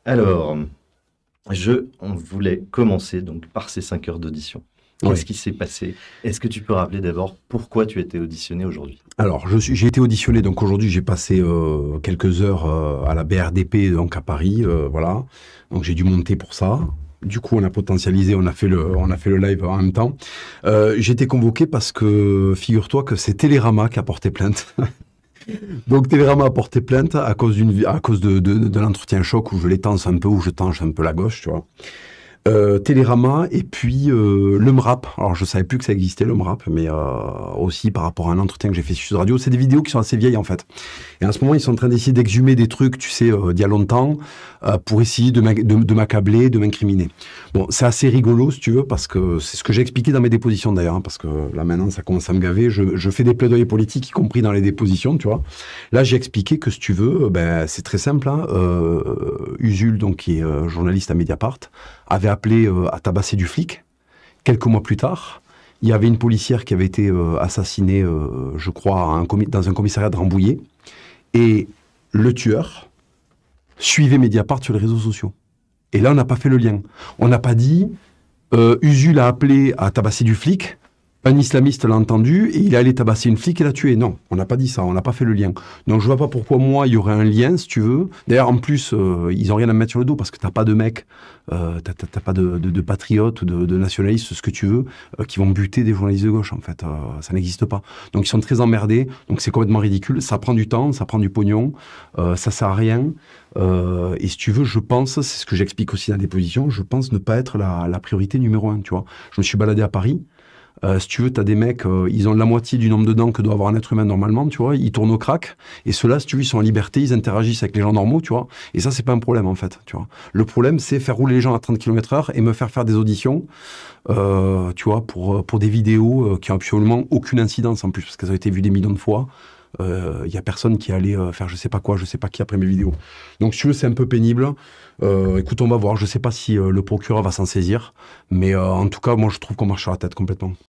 Alors, on voulait commencer donc par ces 5 heures d'audition. Qu'est-ce qui s'est passé? Est-ce que tu peux rappeler d'abord pourquoi tu as été auditionné aujourd'hui? Alors, j'ai été auditionné, donc aujourd'hui j'ai passé quelques heures à la BRDP, donc à Paris, voilà. Donc j'ai dû monter pour ça. Du coup, on a potentialisé, on a fait le live en même temps. J'ai été convoqué parce que, figure-toi que c'est Télérama qui a porté plainte. Donc Télérama a porté plainte à cause de l'entretien choc où je les tense un peu, où je tanche un peu la gauche, tu vois. Télérama et puis le MRAP. Alors je savais plus que ça existait, le MRAP, mais aussi par rapport à un entretien que j'ai fait sur Sud Radio. C'est des vidéos qui sont assez vieilles en fait. Et en ce moment, ils sont en train d'essayer d'exhumer des trucs, tu sais, d'il y a longtemps, pour essayer de m'accabler, de m'incriminer. Bon, c'est assez rigolo si tu veux, parce que c'est ce que j'ai expliqué dans mes dépositions d'ailleurs, hein, parce que là maintenant ça commence à me gaver. Je fais des plaidoyers politiques, y compris dans les dépositions, tu vois. Là, j'ai expliqué que si tu veux, ben, c'est très simple. Hein, Usul, donc qui est journaliste à Mediapart, avait appelé à tabasser du flic. Quelques mois plus tard, il y avait une policière qui avait été assassinée, je crois, dans un commissariat de Rambouillet. Et le tueur suivait Mediapart sur les réseaux sociaux. Et là, on n'a pas fait le lien. On n'a pas dit Usul a appelé à tabasser du flic, un islamiste l'a entendu et il est allé tabasser une flic et l'a tué. Non, on n'a pas dit ça, on n'a pas fait le lien. Donc je vois pas pourquoi moi il y aurait un lien, si tu veux. D'ailleurs, en plus, ils ont rien à me mettre sur le dos parce que t'as pas de mecs, t'as pas de patriotes ou de nationalistes, ce que tu veux, qui vont buter des journalistes de gauche, en fait. Ça n'existe pas. Donc ils sont très emmerdés, donc c'est complètement ridicule. Ça prend du temps, ça prend du pognon, ça sert à rien. Et si tu veux, je pense, c'est ce que j'explique aussi dans des positions, je pense ne pas être la priorité numéro 1, tu vois. Je me suis baladé à Paris. Si tu veux, t'as des mecs, ils ont la moitié du nombre de dents que doit avoir un être humain normalement, tu vois, ils tournent au crack, et ceux-là, si tu veux, ils sont en liberté, ils interagissent avec les gens normaux, tu vois, et ça, c'est pas un problème, en fait, tu vois. Le problème, c'est faire rouler les gens à 30 km/h et me faire des auditions, tu vois, pour des vidéos qui ont absolument aucune incidence, en plus, parce qu'elles ont été vues des millions de fois. Il y a personne qui allait faire je sais pas quoi, je sais pas qui après mes vidéos. Donc si tu veux, c'est un peu pénible. Écoute, on va voir. Je sais pas si le procureur va s'en saisir, mais en tout cas, moi, je trouve qu'on marche sur la tête complètement.